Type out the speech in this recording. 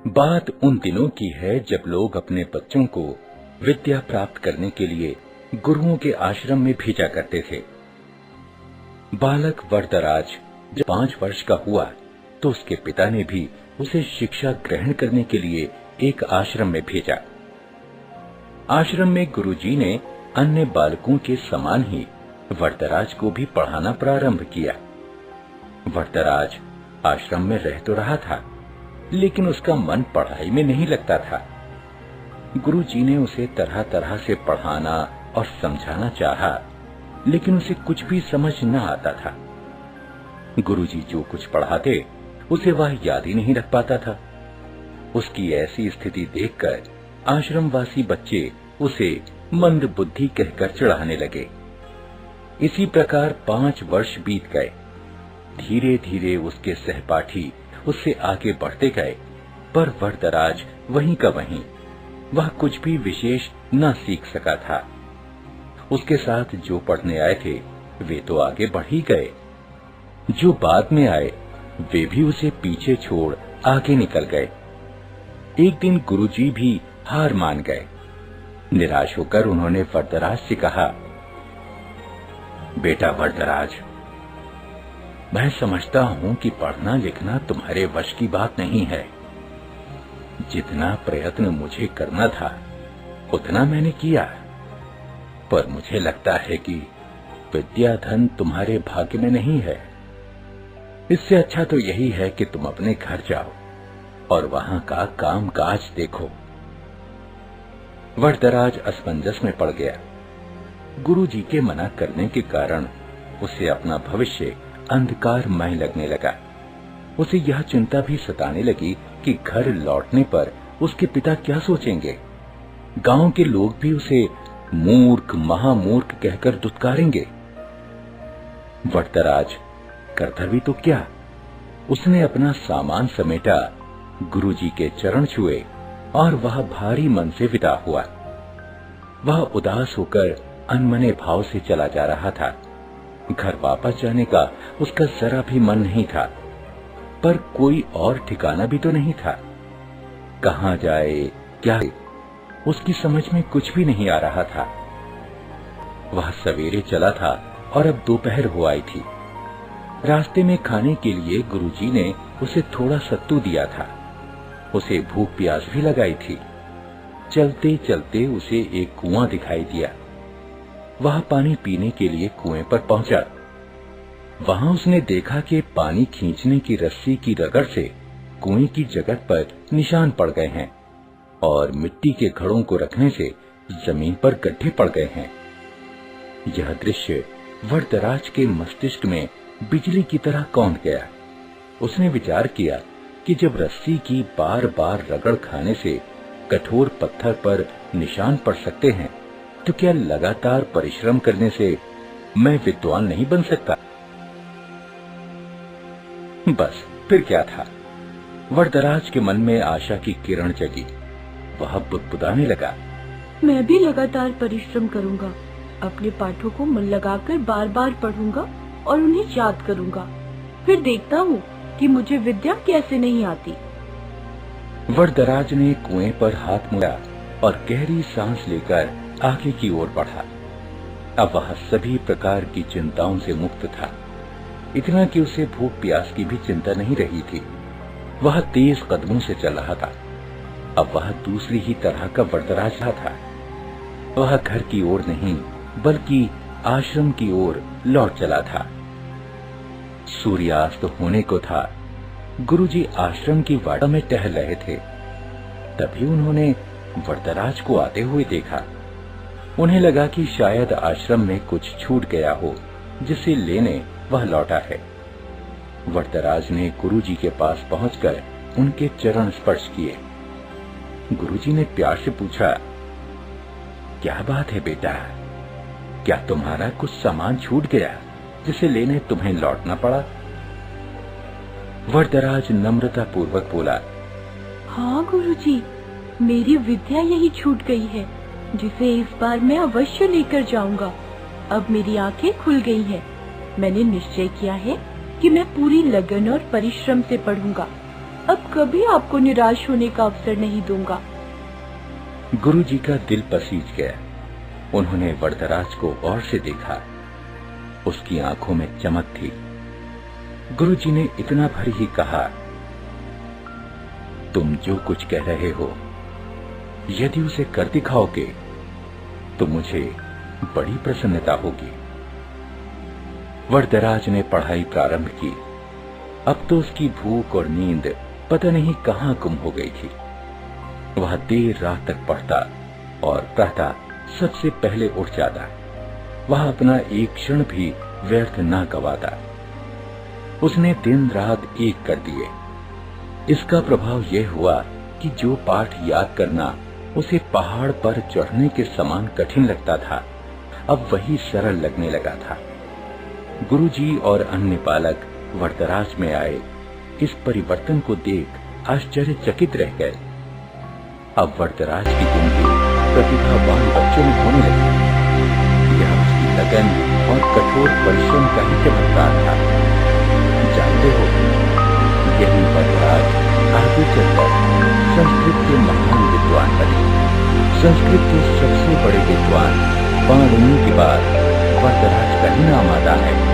बात उन दिनों की है जब लोग अपने बच्चों को विद्या प्राप्त करने के लिए गुरुओं के आश्रम में भेजा करते थे। बालक वरदराज जब 5 वर्ष का हुआ तो उसके पिता ने भी उसे शिक्षा ग्रहण करने के लिए एक आश्रम में भेजा। आश्रम में गुरुजी ने अन्य बालकों के समान ही वरदराज को भी पढ़ाना प्रारंभ किया। वरदराज आश्रम में रह तो रहा था, लेकिन उसका मन पढ़ाई में नहीं लगता था। गुरुजी ने उसे तरह तरह से पढ़ाना और समझाना चाहा, लेकिन उसे कुछ भी समझ न आता था। गुरुजी जो कुछ पढ़ाते उसे वह याद ही नहीं रख पाता था। उसकी ऐसी स्थिति देखकर आश्रमवासी बच्चे उसे मंद बुद्धि कहकर चिढ़ाने लगे। इसी प्रकार 5 वर्ष बीत गए। धीरे धीरे उसके सहपाठी उससे आगे बढ़ते गए, पर वरदराज वहीं का वहीं, वह कुछ भी विशेष न सीख सका था। उसके साथ जो पढ़ने आए थे वे तो आगे बढ़ ही गए, जो बाद में आए वे भी उसे पीछे छोड़ आगे निकल गए। एक दिन गुरुजी भी हार मान गए। निराश होकर उन्होंने वरदराज से कहा, बेटा वरदराज, मैं समझता हूं कि पढ़ना लिखना तुम्हारे वश की बात नहीं है। जितना प्रयत्न मुझे करना था उतना मैंने किया, पर मुझे लगता है कि विद्या धन तुम्हारे भाग्य में नहीं है। इससे अच्छा तो यही है कि तुम अपने घर जाओ और वहां का काम काज देखो। वरदराज असमंजस में पड़ गया। गुरुजी के मना करने के कारण उसे अपना भविष्य अंधकारमय लगने लगा। उसे यह चिंता भी सताने लगी कि घर लौटने पर उसके पिता क्या सोचेंगे। गांव के लोग भी उसे मूर्ख महामूर्ख कहकर दुत्कारेंगे। वरदराज करता भी तो क्या, उसने अपना सामान समेटा, गुरुजी के चरण छुए और वह भारी मन से विदा हुआ। वह उदास होकर अनमने भाव से चला जा रहा था। घर वापस जाने का उसका जरा भी मन नहीं था, पर कोई और ठिकाना भी तो नहीं था। कहां जाए क्या उसकी समझ में कुछ भी नहीं आ रहा था। वह सवेरे चला था और अब दोपहर हो आई थी। रास्ते में खाने के लिए गुरुजी ने उसे थोड़ा सत्तू दिया था। उसे भूख प्यास भी लगाई थी। चलते चलते उसे एक कुआं दिखाई दिया। वह पानी पीने के लिए कुएं पर पहुंचा। वहां उसने देखा कि पानी खींचने की रस्सी की रगड़ से कुएं की जगह पर निशान पड़ गए हैं और मिट्टी के घड़ों को रखने से जमीन पर गड्ढे पड़ गए हैं। यह दृश्य वरदराज के मस्तिष्क में बिजली की तरह कौंध गया। उसने विचार किया कि जब रस्सी की बार बार रगड़ खाने से कठोर पत्थर पर निशान पड़ सकते हैं, तो क्या लगातार परिश्रम करने से मैं विद्वान नहीं बन सकता? बस फिर क्या था। वरदराज के मन में आशा की किरण जगी। वह बुदबुदाने लगा, मैं भी लगातार परिश्रम करूंगा, अपने पाठों को मन लगाकर बार बार पढ़ूंगा और उन्हें याद करूंगा। फिर देखता हूँ कि मुझे विद्या कैसे नहीं आती। वरदराज ने कुएं पर हाथ मोड़ा और गहरी सांस लेकर आगे की ओर बढ़ा। अब वह सभी प्रकार की चिंताओं से मुक्त था। इतना कि उसे भूख प्यास की भी चिंता नहीं रही थी। वह तेज कदमों से चल रहा था। अब वह दूसरी ही तरह का वरदराज था। वह घर की ओर नहीं बल्कि आश्रम की ओर लौट चला था। सूर्यास्त होने को था। गुरुजी आश्रम की वाड़ा में टहल रहे थे। तभी उन्होंने वरदराज को आते हुए देखा। उन्हें लगा कि शायद आश्रम में कुछ छूट गया हो, जिसे लेने वह लौटा है। वरदराज ने गुरुजी के पास पहुंचकर उनके चरण स्पर्श किए। गुरुजी ने प्यार से पूछा, क्या बात है बेटा, क्या तुम्हारा कुछ सामान छूट गया जिसे लेने तुम्हें लौटना पड़ा? वरदराज नम्रता पूर्वक बोला, हाँ गुरुजी, मेरी विद्या यही छूट गई है, जिसे इस बार मैं अवश्य लेकर जाऊंगा। अब मेरी आंखें खुल गई हैं। मैंने निश्चय किया है कि मैं पूरी लगन और परिश्रम से पढ़ूंगा। अब कभी आपको निराश होने का अवसर नहीं दूंगा। गुरुजी का दिल पसीज गया। उन्होंने वरदराज को गौर से देखा। उसकी आंखों में चमक थी। गुरुजी ने इतना भर ही कहा, तुम जो कुछ कह रहे हो, यदि उसे कर दिखाओगे तो मुझे बड़ी प्रसन्नता होगी। वरदराज ने पढ़ाई प्रारंभ की। अब तो उसकी भूख और नींद पता नहीं कहां गुम हो गई थी। वह देर रात तक पढ़ता और प्रातः सबसे पहले उठ जाता। वह अपना एक क्षण भी व्यर्थ न गवाता। उसने दिन रात एक कर दिए। इसका प्रभाव यह हुआ कि जो पाठ याद करना उसे पहाड़ पर चढ़ने के समान कठिन लगता था, अब वही सरल लगने लगा था। गुरुजी और अन्य बालक वरदराज में आए इस परिवर्तन को देख आश्चर्यचकित रह गए। अब वरदराज की गिनती प्रतिभावान बच्चों में होने लगी। यह उसकी लगन और कठोर परिश्रम का ही चमत्कार था। जानते हो, यही वरदराज आगे चलकर संस्कृत के महान विद्वान बने। संस्कृत के सबसे बड़े विद्वान पाणिनि के बाद वरदराज का ही नाम आता है।